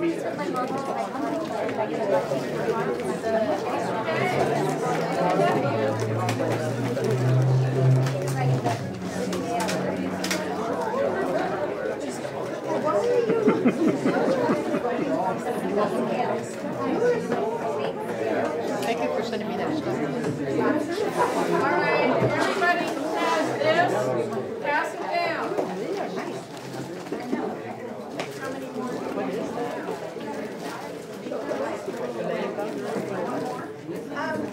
Thank you for sending me that stuff. All right, everybody who has this, pass it down. How many more?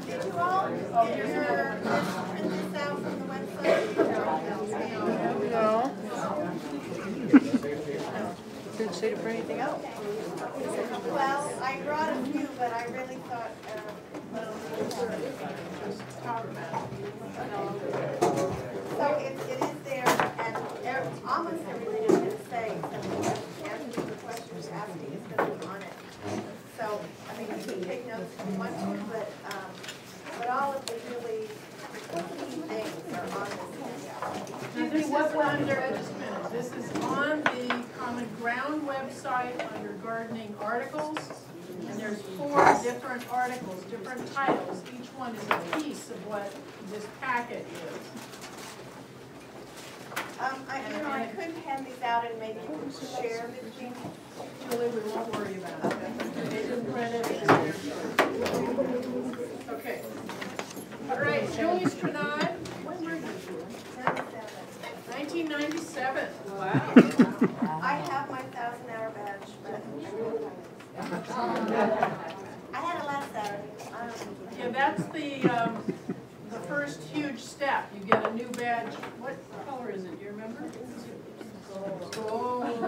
Did you all get your print this out from the website? No. Didn't say to print anything out. Well, I brought a few, but I really thought, Talk about it. so it is there, and almost everything I'm going to say, answers to the questions you're asking is going to be on it. So, I mean, you can take notes if you want to, but all of the really key things are on this handout. This is under, just a minute, this is on the Common Ground website under gardening articles. And there's 4 different articles, different titles. Each one is a piece of what this packet is. I could hand these out and maybe you can share with me. Julie, we won't worry about it. They didn't print it. Okay. All right, Julie Strnad. When were you? 1997. Wow. I have my 1,000-hour badge, but I had it last Saturday. Yeah, that's the first huge step. You get a new badge. What color is it? Do you remember? Gold.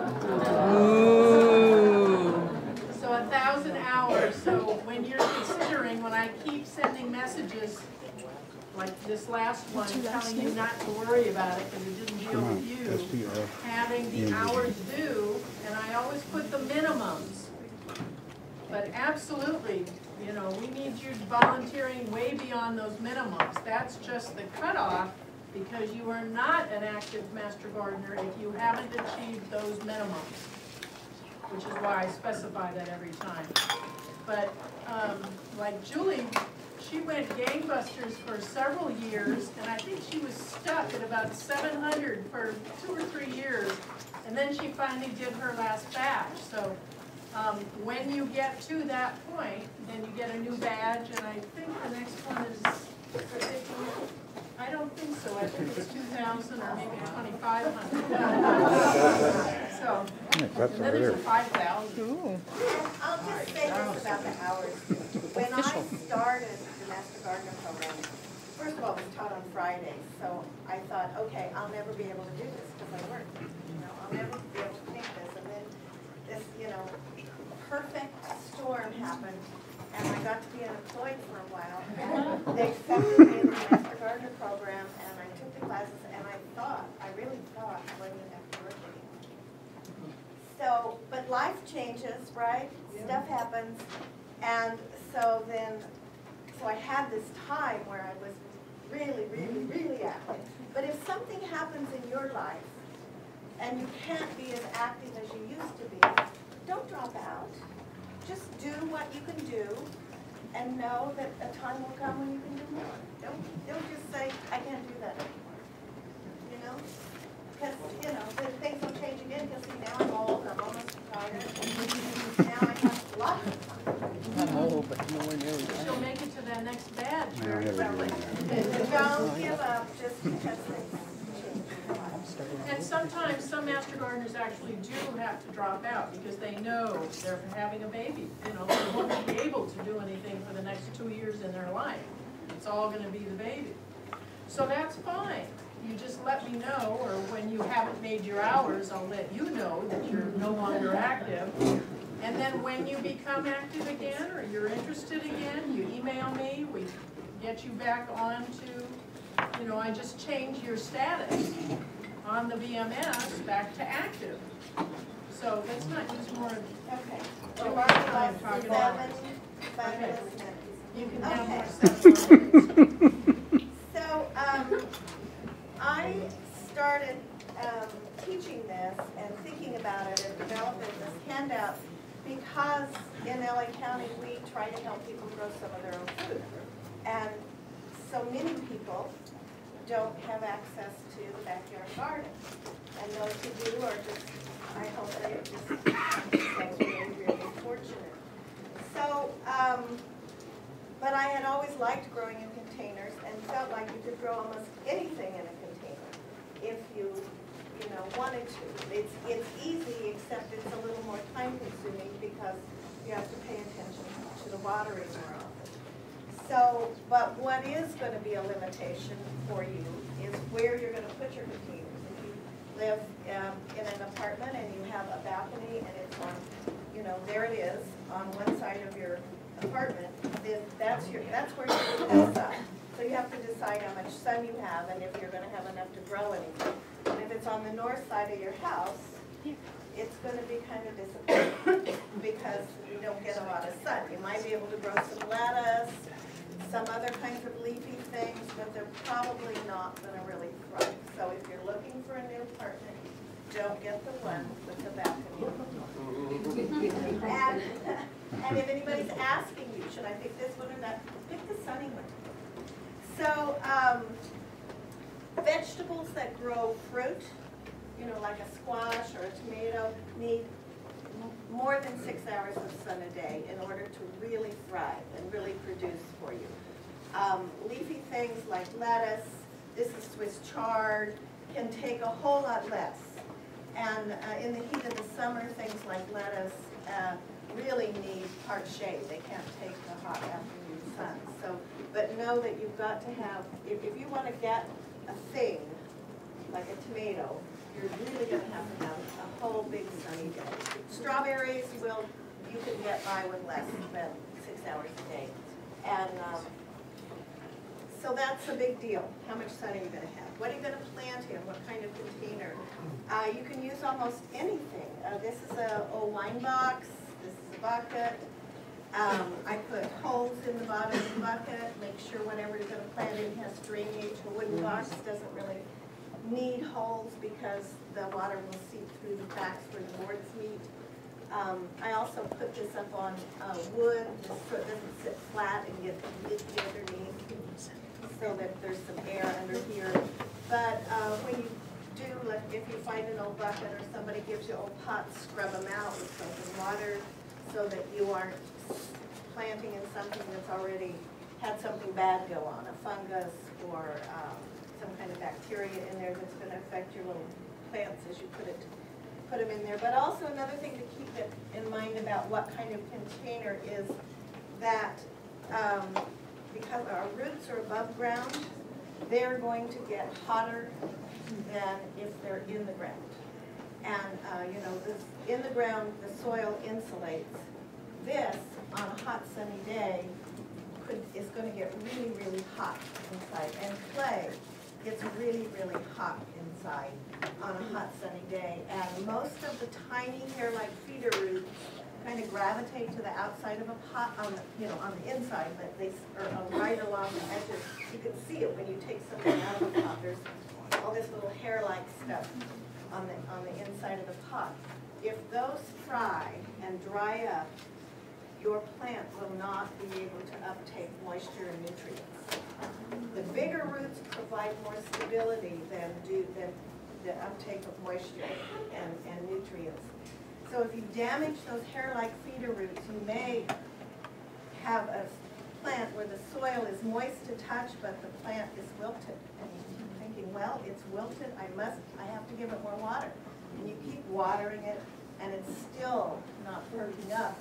So 1,000 hours. So when you're considering, when I keep sending messages like this last one, telling you not to worry about it because it didn't deal with you, having the hours due, and I always put the minimums. But absolutely, you know, we need you volunteering way beyond those minimums. That's just the cutoff because you are not an active master gardener if you haven't achieved those minimums, which is why I specify that every time. But like Julie, she went gangbusters for several years, and I think she was stuck at about 700 for 2 or 3 years, and then she finally did her last batch. So when you get to that point, then you get a new badge, and I think the next one is, I don't think so, I think it's 2,000 or maybe 2,500. So, and then there's a 5,000. I'll just say this about the hours. When I started the Master Gardener program, first of all, it was taught on Fridays, so I thought, okay, I'll never be able to do this because I work. You know, I'll never be able to think this. And then this, you know, perfect storm happened, and I got to be unemployed for a while. And they accepted me in the Master Gardener program, and I took the classes, and I really thought I wouldn't have to work anymore. So, but life changes, right? Yeah. Stuff happens, and so I had this time where I was really, really, really active. But if something happens in your life, and you can't be as active as you used to be, don't drop out. Just do what you can do, and know that a time will come when you can do more. Don't just say, I can't do that anymore. You know? Because, you know, then things will change again. You'll see, now I'm old, I'm almost retired, and now I have lots of time. I'm old, but nowhere near She'll make it to that next badge very quickly. Don't give up just because things change. And sometimes some master gardeners actually do have to drop out because they know they're having a baby. You know, they won't be able to do anything for the next 2 years in their life. It's all going to be the baby. So that's fine. You just let me know, or when you haven't made your hours, I'll let you know that you're no longer active. And then when you become active again, or you're interested again, you email me, we get you back on to, you know, I just change your status on the VMS back to active. So let's not use more. Okay. So So last our time last talking 7 about. minutes. You can have Okay. more 7 minutes. So I started teaching this and thinking about it and developing this handout because in LA County, we try to help people grow some of their own food. And so many people don't have access to the backyard garden. And those who do are just, I hope they just find themselves really, really fortunate. So, but I had always liked growing in containers and felt like you could grow almost anything in a container if you wanted to. It's easy, except it's a little more time consuming because you have to pay attention to the watering more often. So, but what is going to be a limitation for you is where you're going to put your containers. If you live in an apartment and you have a balcony and it's on, there it is on one side of your apartment, then that's where you put sun. So you have to decide how much sun you have and if you're going to have enough to grow anything. And if it's on the north side of your house, it's going to be kind of disappointing because you don't get a lot of sun. You might be able to grow some lettuce, some other kinds of leafy things, but they're probably not going to really thrive. So if you're looking for a new apartment, don't get the one with the balcony. And if anybody's asking you, should I pick this one or that, pick the sunny one. So vegetables that grow fruit, like a squash or a tomato, need more than 6 hours of sun a day in order to really thrive and really produce for you. Leafy things like lettuce, this is Swiss chard, can take a whole lot less. And in the heat of the summer, things like lettuce really need hard shade. They can't take the hot afternoon sun. So, but know that you've got to have, if you want to get a thing, like a tomato, you're really going to have a whole big sunny day. Strawberries you can get by with less than 6 hours a day. And so that's a big deal. How much sun are you going to have? What are you going to plant in? What kind of container? You can use almost anything. This is a wine box. This is a bucket. I put holes in the bottom of the bucket. Make sure whatever you're going to plant in has drainage. A wooden box doesn't really need holes because the water will seep through the cracks where the boards meet. I also put this up on wood so it doesn't sit flat and get leaky underneath, so that there's some air under here. But when you do, like if you find an old bucket or somebody gives you old pots, scrub them out with soap and water so that you aren't planting in something that's already had something bad go on, a fungus or some kind of bacteria in there that's going to affect your little plants as you put them in there. But also another thing to keep in mind about what kind of container is that because our roots are above ground, they're going to get hotter than if they're in the ground. And in the ground, the soil insulates. This, on a hot sunny day, is going to get really, really hot inside. And clay gets really, really hot inside on a hot sunny day. And most of the tiny hair-like feeder roots kind of gravitate to the outside of a pot on the inside, but they are right along the edges. You can see it when you take something out of a pot. There's all this little hair-like stuff on the inside of the pot. If those fry and dry up, your plant will not be able to uptake moisture and nutrients. The bigger roots provide more stability than the uptake of moisture and nutrients. So if you damage those hair-like feeder roots, you may have a plant where the soil is moist to touch, but the plant is wilted. And you keep thinking, well, it's wilted, I have to give it more water. And you keep watering it, and it's still not perking up.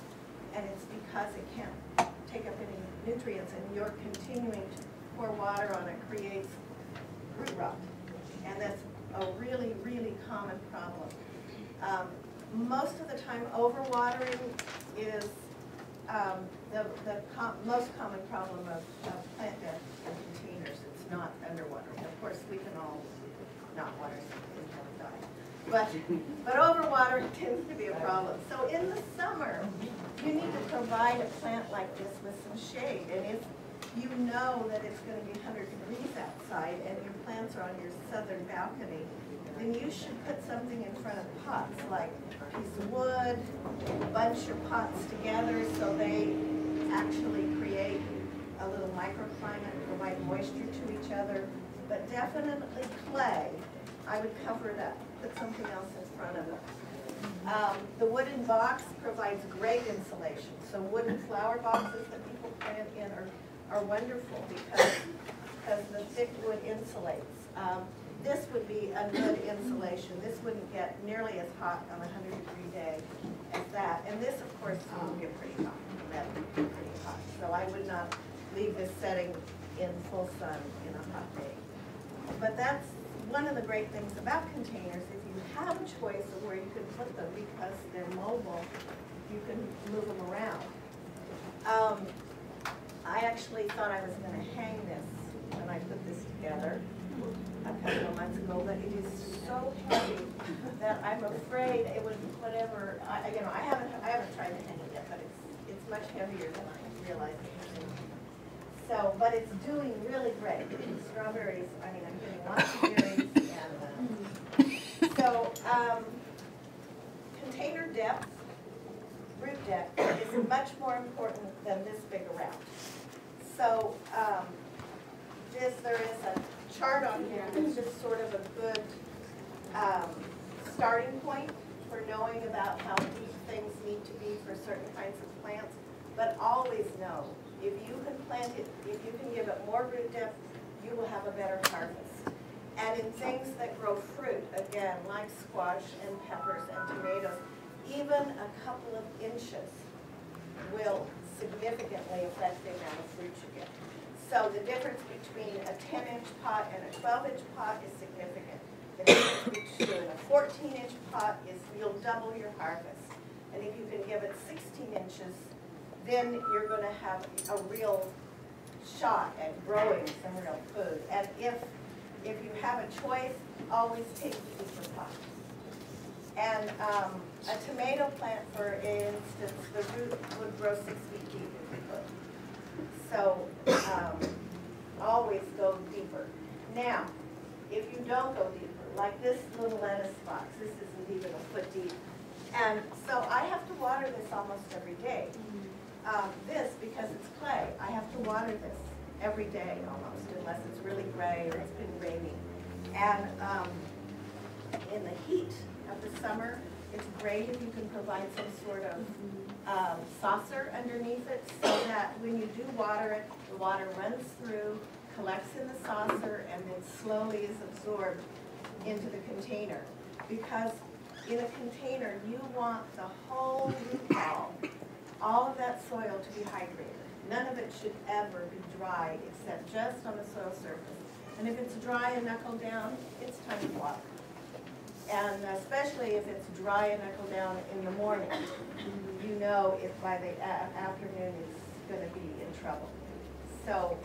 And it's because it can't take up any nutrients, and you're continuing to pour water on it creates root rot. And that's a really, really common problem. Most of the time, overwatering is the most common problem of plant death in containers. It's not underwatering. Of course, we can all not water something and have it die. But overwatering tends to be a problem. So in the summer, you need to provide a plant like this with some shade. And if you know that it's going to be 100 degrees outside and your plants are on your southern balcony, then you should put something in front of pots, like a piece of wood, bunch your pots together so they actually create a little microclimate, provide moisture to each other. But definitely clay, I would cover it up, put something else in front of it. The wooden box provides great insulation. So wooden flower boxes that people plant in are wonderful because the thick wood insulates. This would be a good insulation. This wouldn't get nearly as hot on a 100-degree day as that. And this, of course, will get pretty hot. That would be pretty hot. So I would not leave this setting in full sun in a hot day. But that's one of the great things about containers. If you have a choice of where you can put them because they're mobile, you can move them around. I actually thought I was going to hang this when I put this together a couple of months ago, but it is so heavy that I'm afraid it would, whatever, I haven't tried to hang it yet, but it's much heavier than I realized it was. So, but it's doing really great. Strawberries, I mean, I'm getting lots of berries, and so container depth, root depth, is much more important than this big around. So there is a chart on here that's just sort of a good starting point for knowing about how deep things need to be for certain kinds of plants. But always know, if you can plant it, if you can give it more root depth, you will have a better harvest. And in things that grow fruit, again, like squash and peppers and tomatoes, even a couple of inches will significantly affect the amount of fruit you get. So the difference between a 10-inch pot and a 12-inch pot is significant. The difference between a 14-inch pot is you'll double your harvest. And if you can give it 16 inches, then you're going to have a real shot at growing some real food. And if you have a choice, always take the deeper pot. And a tomato plant, for instance, the root would grow 6 feet deep if you could. So always go deeper. Now, if you don't go deeper, like this little lettuce box, this isn't even a foot deep. And so I have to water this almost every day. This, because it's clay, I have to water this every day almost, unless it's really gray or it's been rainy. And in the heat of the summer, it's great if you can provide some sort of saucer underneath it so that when you do water it, the water runs through, collects in the saucer, and then slowly is absorbed into the container. Because in a container, you want the whole root ball, all of that soil to be hydrated. None of it should ever be dry except just on the soil surface. And if it's dry and knuckle down, it's time to water. And especially if it's dry and knuckle down in the morning, you know if by the afternoon it's going to be in trouble. So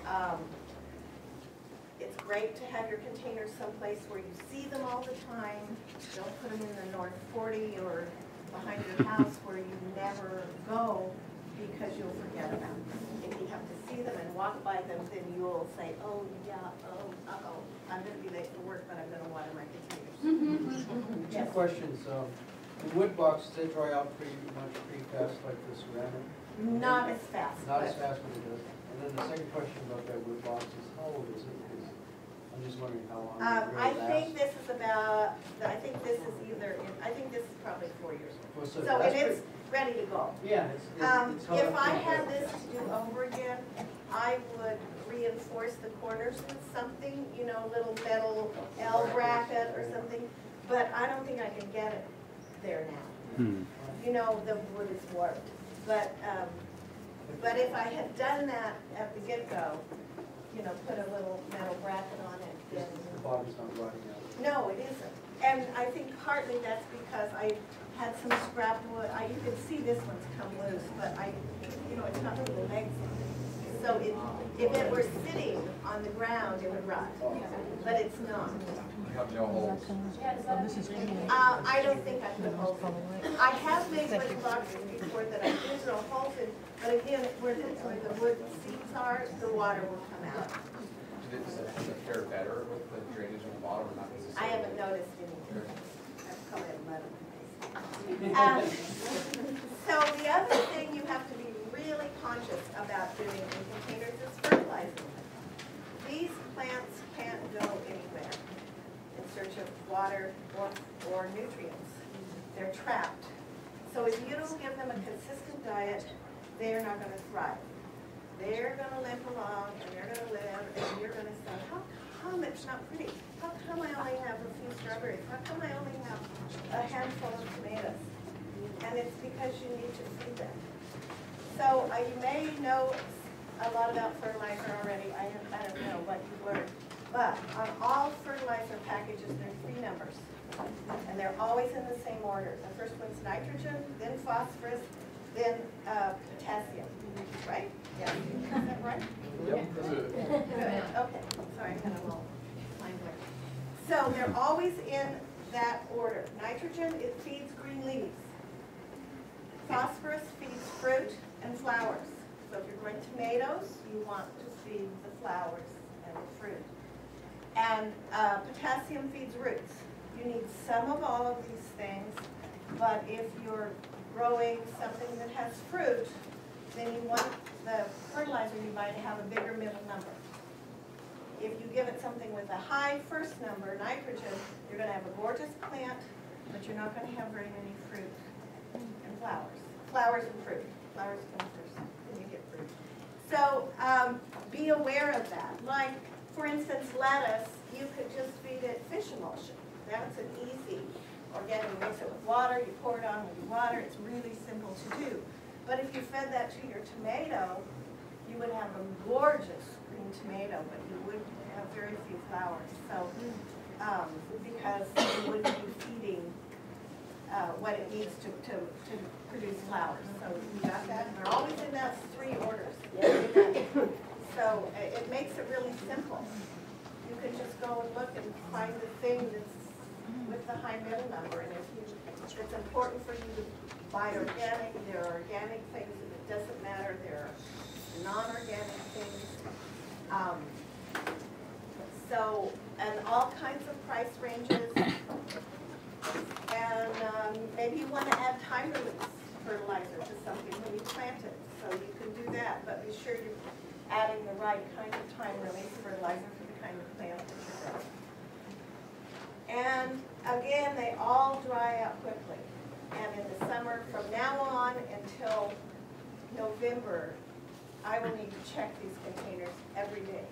it's great to have your containers someplace where you see them all the time. Don't put them in the North 40 or behind your house where you never go because you'll forget about them. If you have to see them and walk by them, then you'll say, oh yeah, oh, uh-oh, I'm going to be late for work, but I'm going to water my containers. Two questions. The wood boxes, they dry out pretty fast like the ceramic? Not as fast. Not as fast, but it does. And then the second question about that wood box is, how old is it? Because I'm just wondering how long it really lasts. I think this is about, I think this is probably 4 years old. Well, So, and it's ready to go. Yeah, it's If I had this to do over again, I would reinforce the corners with something, you know, little metal L bracket or something, but I don't think I can get it there now. You know, the wood is warped. But if I had done that at the get-go, you know, put a little metal bracket on it, then... The bottom's not rotting out. No, it isn't. And I think partly that's because I had some scrap wood. You can see this one's come loose, but you know, it's not really legs on it. So if it were sitting on the ground, it would rot. But it's not. You have no holes. I don't think I put holes in it. I have made wooden boxes before that I did drill holes in, but again, where the wood seats are, the water will come out. Does it fare better with the drainage on the bottom or not necessarily? I haven't noticed anything. I probably have mud on my face. So the other thing you have to be really conscious about doing in containers is fertilizer. These plants can't go anywhere in search of water or nutrients. They're trapped. So if you don't give them a consistent diet, they're not going to thrive. They're going to limp along, and they're going to live, and you're going to say, how come it's not pretty? How come I only have a few strawberries? How come I only have a handful of tomatoes? And it's because you need to feed them. So you may know a lot about fertilizer already. I don't know what you've learned. But on all fertilizer packages, there are 3 numbers. And they're always in the same order. The first one's nitrogen, then phosphorus, then potassium. Right? Yeah. Is that right? Yep. Good. Okay. Sorry, I had a little mind blank. So they're always in that order. Nitrogen, it feeds green leaves. Phosphorus feeds fruit and flowers. So if you're growing tomatoes, you want to feed the flowers and the fruit. And potassium feeds roots. You need some of all of these things, but if you're growing something that has fruit, then you want the fertilizer you buy to have a bigger middle number. If you give it something with a high first number, nitrogen, you're going to have a gorgeous plant, but you're not going to have very many fruit and flowers. Flowers and fruit. Flowers come first, then you get fruit. So be aware of that. Like, for instance, lettuce, you could just feed it fish emulsion. That's an easy organic. You mix it with water, you pour it on with water. It's really simple to do. But if you fed that to your tomato, you would have a gorgeous green tomato, but you would have very few flowers. So, because you wouldn't be feeding what it needs to produce flowers. So you got that? And they're always in that 3 orders. So it makes it really simple. You can just go and look and find the thing that's with the high middle number. And if it's important for you to buy organic, there are organic things, and it doesn't matter. There are non-organic things. So, and all kinds of price ranges. And maybe you want to add time release fertilizer to something when you plant it. So you can do that, but be sure you're adding the right kind of time release fertilizer for the kind of plant that you're growing. And again, they all dry out quickly. And in the summer, from now on until November, I will need to check these containers every day.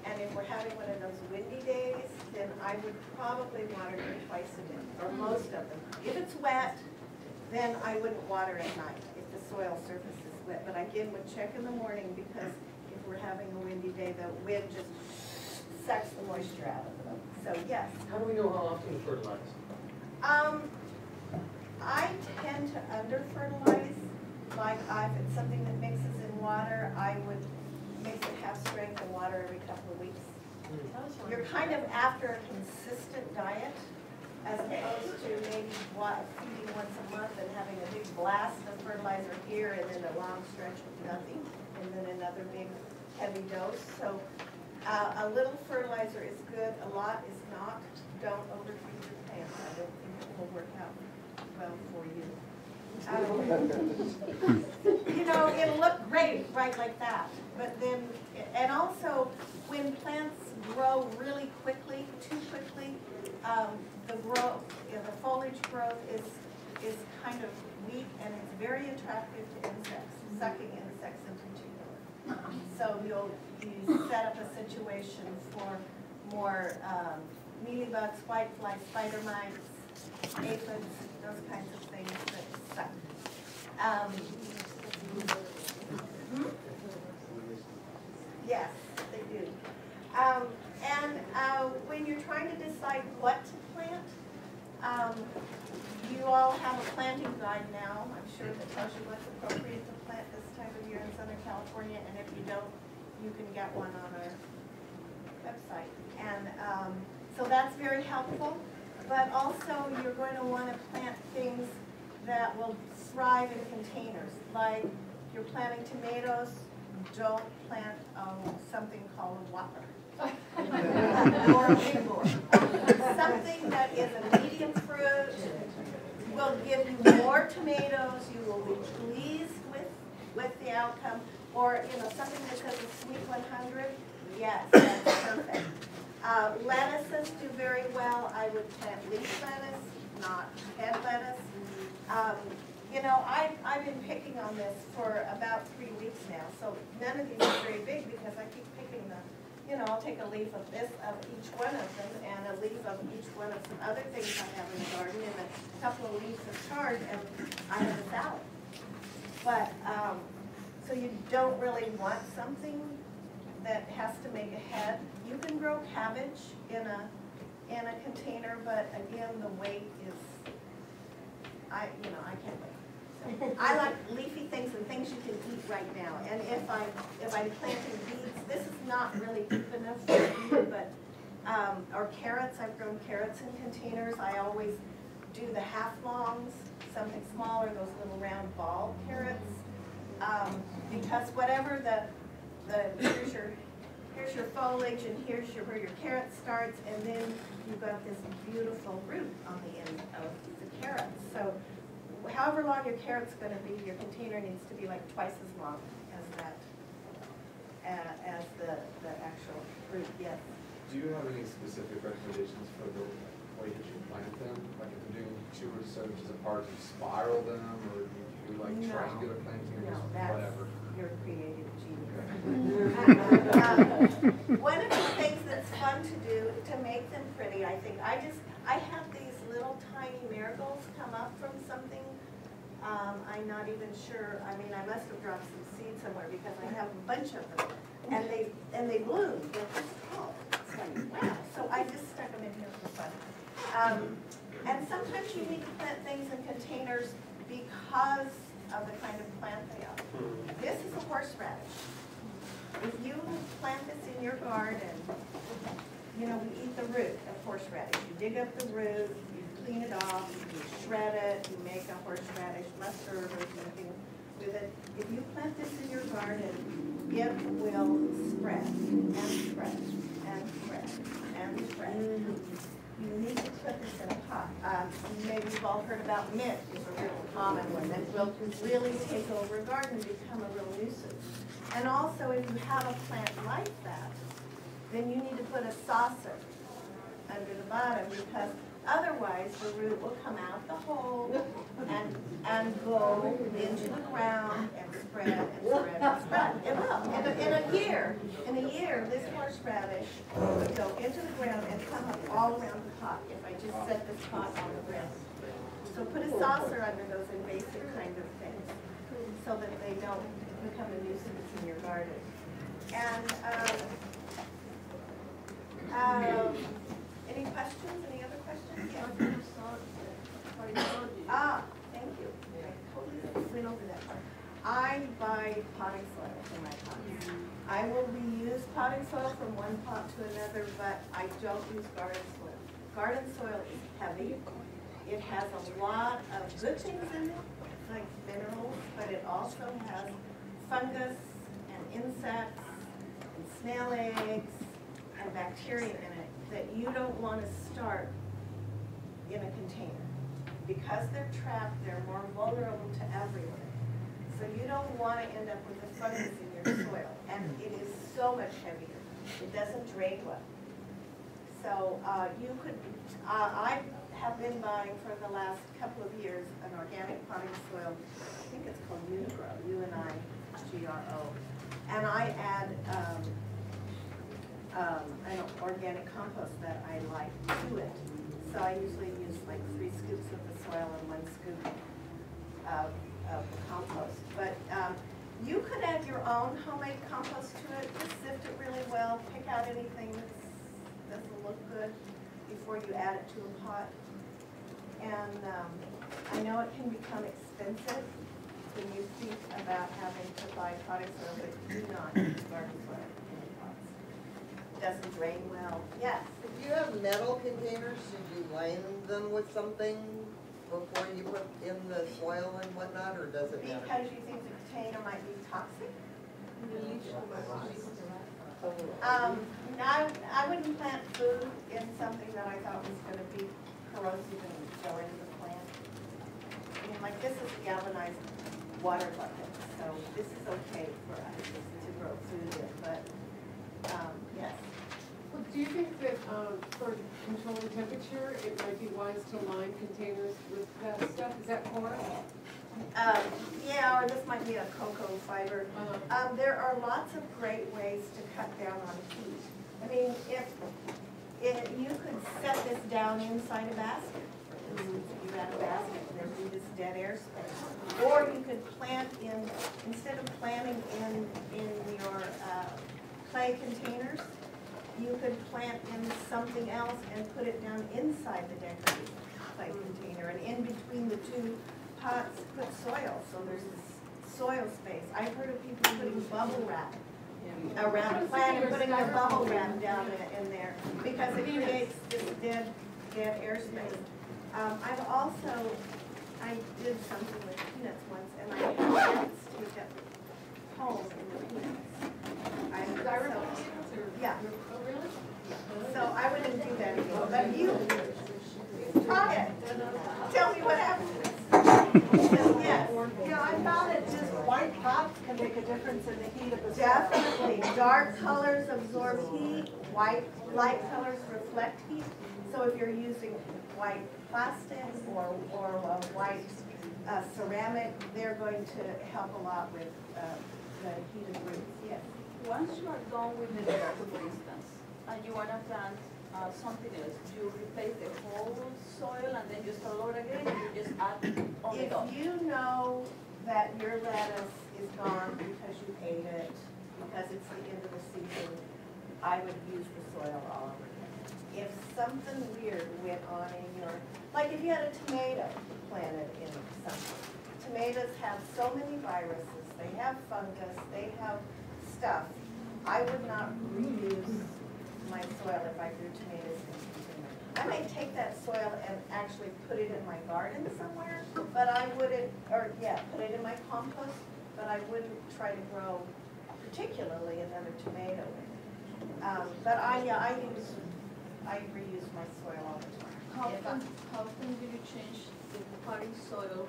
And if we're having one of those windy days, then I would probably water them twice a day, or most of them. If it's wet, then I wouldn't water at night if the soil surface is wet. But again, would check in the morning, because if we're having a windy day, the wind just sucks the moisture out of them. So yes. How do we know how often to fertilize? I tend to under-fertilize. Like if it's something that mixes in water, I would mix it half strength in water every couple of weeks. You're kind of after a consistent diet, as opposed to maybe feeding once a month and having a big blast of fertilizer here and then a long stretch with nothing, and then another big heavy dose. So a little fertilizer is good, a lot is not. Don't overfeed your plants. I don't think it will work out well for you. You know, it'll look great right like that, but then, and also when plants grow really quickly, too quickly, the growth, the foliage growth is kind of weak, and it's very attractive to insects, sucking insects in particular. So you set up a situation for more mealybugs, whiteflies, spider mites, aphids, those kinds of things that suck. Yes, they do. When you're trying to decide what to plant, you all have a planting guide now, I'm sure, that tells you what's appropriate to plant this time of year in Southern California, and if you don't, you can get one on our website. And so that's very helpful, but also you're going to want to plant things that will thrive in containers. Like you're planting tomatoes, don't plant something called a whopper or a big board. Something that is a medium fruit will give you more tomatoes, you will be pleased with the outcome, or, you know, something that says a sweet 100, yes, that's perfect. Lettuces do very well. I would plant leaf lettuce, not head lettuce. You know, I've been picking on this for about 3 weeks now, so none of these are very big because I keep picking them. You know, I'll take a leaf of this, of each one of them, and a leaf of each one of some other things I have in the garden, and a couple of leaves of chard, and I have a salad. But, so you don't really want something that has to make a head. You can grow cabbage in a container, but again, the weight is, I can't wait. So, I like leafy things and things you can eat right now. And if I'm planting beets, this is not really deep enough for you, but or carrots. I've grown carrots in containers. I always do the half longs, something smaller, those little round ball carrots, because whatever here's your foliage, and here's where your carrot starts, and then you've got this beautiful root on the end of the carrots. So however long your carrot's going to be, your container needs to be like twice as long as that, as the actual fruit. Yes. Do you have any specific recommendations for the way that you plant them? Like if you're doing 2 or so inches apart, do you spiral them, or do you do like triangular planting, or just whatever? Your creative genius. One of the things that's fun to do to make them pretty, I think, I have these little tiny marigolds come up from something. I'm not even sure. I mean, I must have dropped some seed somewhere because I have a bunch of them, and they bloom. They're just tall. It's like, wow. So I just stuck them in here for fun. And sometimes you need to plant things in containers because of the kind of plant they are. This is a horseradish. If you plant this in your garden, you know, we eat the root of horseradish. You dig up the root, you clean it off, you shred it, you make a horseradish mustard or something with it. If you plant this in your garden, it will spread and spread and spread and spread. You need to put this in a pot. Maybe you've all heard about mint is a real common one that will really take over a garden and become a real nuisance. And also, if you have a plant like that, then you need to put a saucer under the bottom, because otherwise the root will come out the hole and go into the ground and spread and spread and spread. It will. In a year, this horseradish would go into the ground and come up all around the pot if I just set this pot on the ground. So put a saucer under those invasive kind of things so that they don't become a nuisance in your garden. And any questions? Any other questions? Yes. Thank you. I totally went over that part. I buy potting soil for my pots. I will reuse potting soil from one pot to another, but I don't use garden soil. Garden soil is heavy. It has a lot of good things in it, like minerals, but it also has fungus and insects and snail eggs and bacteria in it that you don't want to start in a container. Because they're trapped, they're more vulnerable to everywhere. So you don't want to end up with a fungus in your soil. And it is so much heavier. It doesn't drain well. So you could, I have been buying for the last couple of years an organic potting soil. I think it's called Unigro, U-N-I-G-R-O. And I add an organic compost that I like to it. So I usually use like 3 scoops of the soil and 1 scoop of the compost. But you could add your own homemade compost to it. Just sift it really well. Pick out anything that doesn't look good before you add it to a pot. And I know it can become expensive when you think about having to buy potting soil, but do not use garden soil in your pots. It doesn't drain well. Yes? If you have metal containers, should you line them with something before you put in the soil and whatnot, or does it matter? Because you think the container might be toxic? I wouldn't plant food in something that I thought was going to be corrosive and go into the plant. like this is a galvanized water bucket, so this is okay for us to grow food in, but, yes. Well, do you think that for controlling temperature, it might be wise to line containers with that stuff? Is that corn? Yeah, or this might be a cocoa fiber. There are lots of great ways to cut down on heat. I mean, if you could set this down inside a basket, for instance, if you had a basket, there'd be this dead air space. Or you could plant in, instead of planting in your clay containers, you could plant in something else and put it down inside the decorative clay container. And in between the two pots, put soil, so there's this soil space. I've heard of people putting bubble wrap around a plant and putting a bubble wrap down in there because it creates this dead airspace. I've also, I did something with peanuts once, and I had ants take up holes in the peanuts. Yeah. Oh, really? So I wouldn't do that anymore, but you try it. Tell me what happens. Yes. Yeah, I found that just white pots can make a difference in the heat of the soil. Definitely. Dark colors absorb heat, light colors reflect heat. So if you're using white plastic or white ceramic, they're going to help a lot with the heat of roots. Yes. Once you are done with the dirt, for instance, and you want to plant something else, you replace the whole soil and then you start over again, and you just add on the top. If you know that your lettuce is gone because you ate it, because it's the end of the season, I would use the soil all over again. If something weird went on in your, like if you had a tomato planted in something, tomatoes have so many viruses, they have fungus, they have stuff. I would not reuse my soil if I grew tomatoes in a container. I may take that soil and actually put it in my garden somewhere, but I wouldn't, or yeah, put it in my compost, but I wouldn't try to grow particularly another tomato in it. But I reuse my soil all the time. How often do you change the potting soil of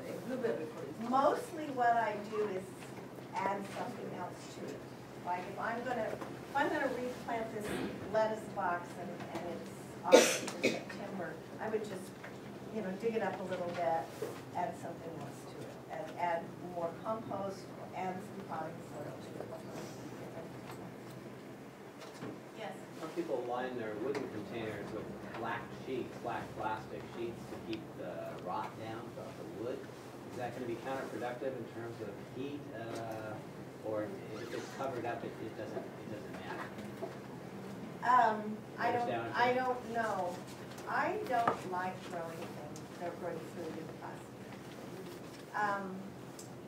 a blueberry, for instance? Mostly what I do is add something else to it. Like if I'm gonna replant this lettuce box and it's August or September, I would just, dig it up a little bit, add something else to it, and add more compost, add some potting soil to it. Yes. Some people line their wooden containers with black sheets, black plastic sheets to keep the rot down off the wood. Is that going to be counterproductive in terms of heat, or if it's covered up, it doesn't matter? I don't know. I don't like growing things, growing food in plastic.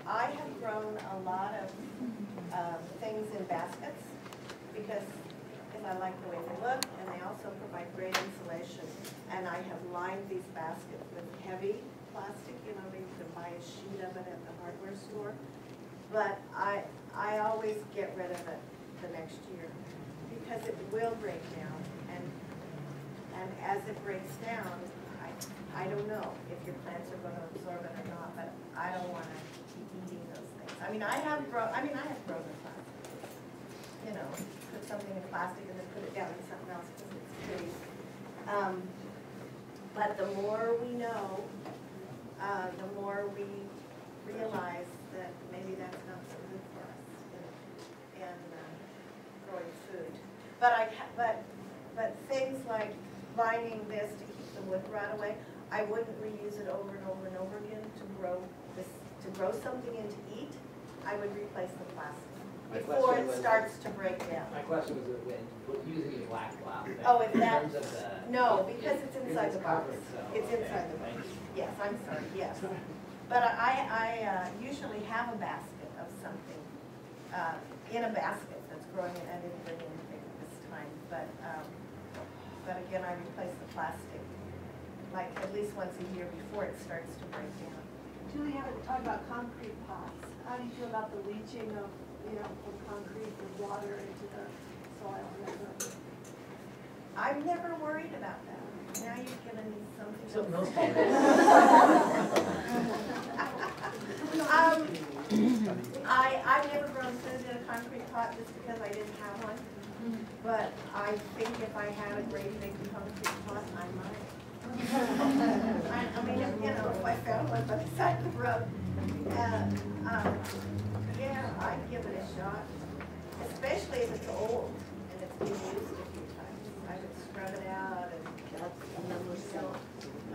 I have grown a lot of things in baskets because I like the way they look, and they also provide great insulation. And I have lined these baskets with heavy plastic, you can buy a sheet of it at the hardware store. But I always get rid of it the next year because it will break down. And as it breaks down, I don't know if your plants are going to absorb it or not, but I don't want to keep eating those things. I have grown in plastic. Put something in plastic and then put it down in something else because it's pretty. But the more we know, the more we realize that maybe that's not so good for us in growing food. But things like lining this to keep the wood rot away, I wouldn't reuse it over and over and over again to grow something and to eat. I would replace the plastic before it starts to break down. My question was when using black plastic. Oh, if in that, terms of the, no, because it's inside the box. covered, so, It's inside the box. Yes, I'm sorry, yes. But I usually have a basket of something, in a basket that's growing, and I didn't bring anything this time. But again, I replace the plastic, like at least once a year before it starts to break down. Julie, you haven't talked about concrete pots. How do you feel about the leaching of, from concrete with water into the soil? I've never worried about that. Now you've given me something. Something else. I've never grown food in a concrete pot just because I didn't have one. But I think if I had a great big concrete pot, I might. I mean, if I found one by the side of the road. Yeah, I'd give it a shot. Especially if it's old and it's been used a few times. I would scrub it out and so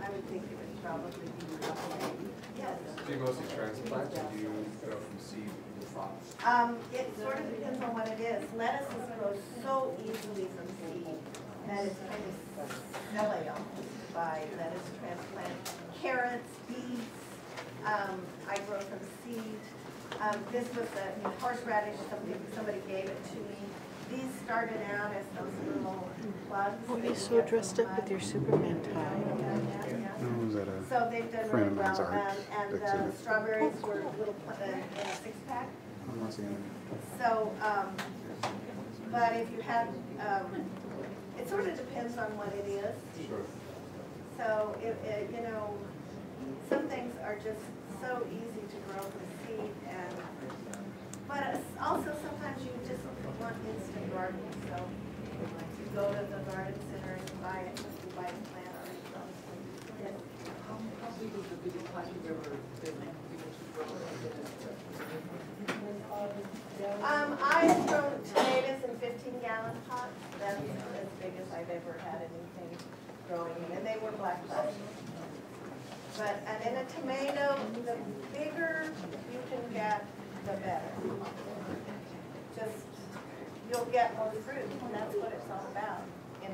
I would think it would probably be okay. Yes. Do you mostly transplant, or do you go from seed to pots? It sort of depends on what it is. Lettuces grow so easily from seed that it's kind of silly almost by lettuce transplant. Carrots, beets, I grow from seed. This was a horseradish, somebody gave it to me. These started out as those little plugs. Oh, you're so dressed up with your Superman tie. So they've done really well. And the strawberries were little in a 6-pack. So, but if you have, it sort of depends on what it is. Sure. So, you know, some things are just so easy to grow from seed, but also sometimes you just want instant gardening. So you go to the garden center and you buy it, you buy the plant already grown. How big is the biggest pot you've ever been able to grow? I've grown tomatoes in 15-gallon pots. That's as big as I've ever had anything growing in, and they were black plastic. But, and in a tomato, the bigger you can get, the better. Just, you'll get more fruit, and that's what it's all about in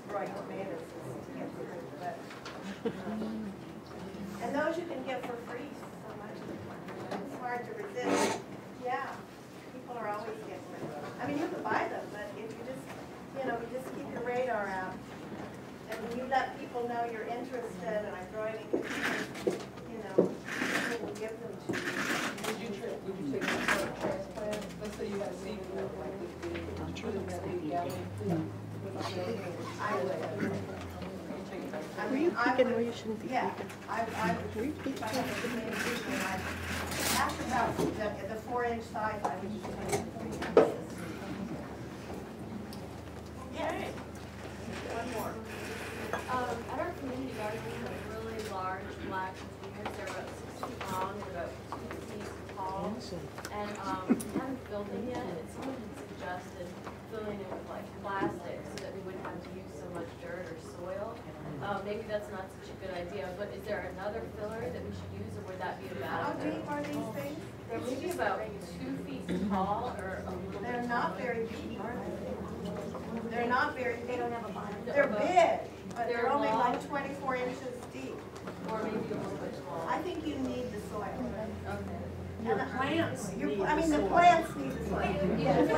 growing tomatoes, is to get fruit. But, and those you can get for free so much. It's hard to resist. Yeah, people are always getting them. I mean, you can buy them, but if you just, you know, you just keep your radar out. And when you let people know you're interested and I'm growing in containers, you know, people will give them to you. Would you take some sort of transplant? Let's say you had a seed like this big, put in that big gallon. I would. Were you peeking where you shouldn't be Yeah, peeking? I would, if I had a tomato seed, after about the 4-inch size, I would just put it in 3 inches. Yes. One more. At our community garden, we have really large black containers. They're about 6 feet long, they're about 2 feet tall. And we haven't filled them yet, and someone had suggested filling it with like plastic so that we wouldn't have to use so much dirt or soil. Maybe that's not such a good idea, but is there another filler that we should use, or would that be a bad How idea? deep are these things? They're maybe about 2 feet tall or a little They're bit not very deep. They're not very, they don't have a bottom. They're No, big, but they're only long. like 24 inches deep. Or maybe a little bit small. I think you need the soil. Okay. Your plants need I mean, the the soil. plants need the soil. Yeah. No,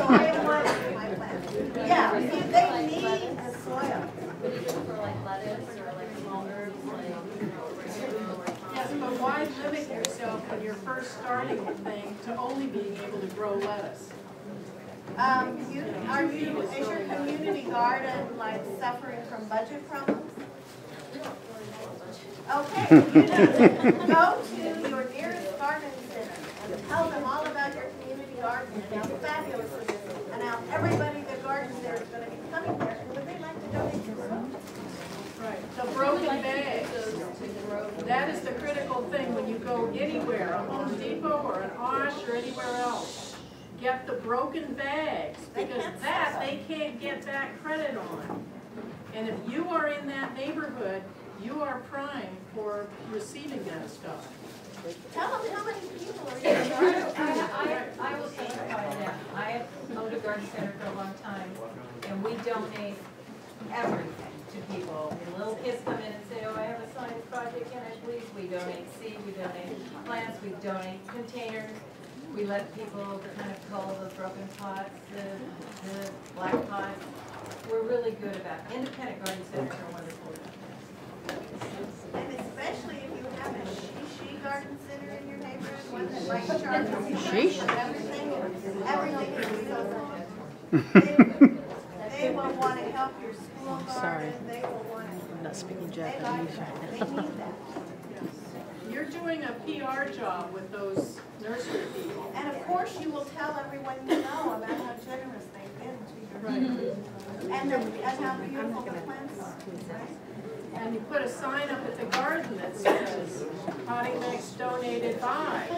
I don't want it in my plants. Yeah, they need the soil. But even for like lettuce or like small herbs, like, you know, oregano or Yes, but why limit yourself when you're first starting a thing to only being able to grow lettuce? Is your community garden like suffering from budget problems? Okay, you know, go to your nearest garden center and tell them all about your community garden and how fabulous it is, and how everybody that gardens there is going to be coming there, and would they like to donate to them? Right. The broken bags. That is the critical thing when you go anywhere, a Home Depot or an Osh or anywhere else. Get the broken bags, because that they can't get back credit on. And if you are in that neighborhood, you are prime for receiving that stuff. Tell them how many people are in your garden. I will testify to that. I have owned a garden center for a long time, and we donate everything to people. And little kids come in and say, oh, I have a science project, can I please? We donate seed, we donate plants, we donate containers. We let people kind of cull the broken pots, the black pots. We're really good about it. Independent garden centers are wonderful. And especially if you have a she garden center in your neighborhood, one that might charge you everything is so they will want to help your school garden. Sorry. They will want to. I'm not speaking They like Japanese that. right They now. need that. You're just doing a PR job with those nursery people. And of course, you will tell everyone you know about how generous they've been to your Right. and how beautiful the plants are, right? And you put a sign up at the garden that says, potting mix donated by.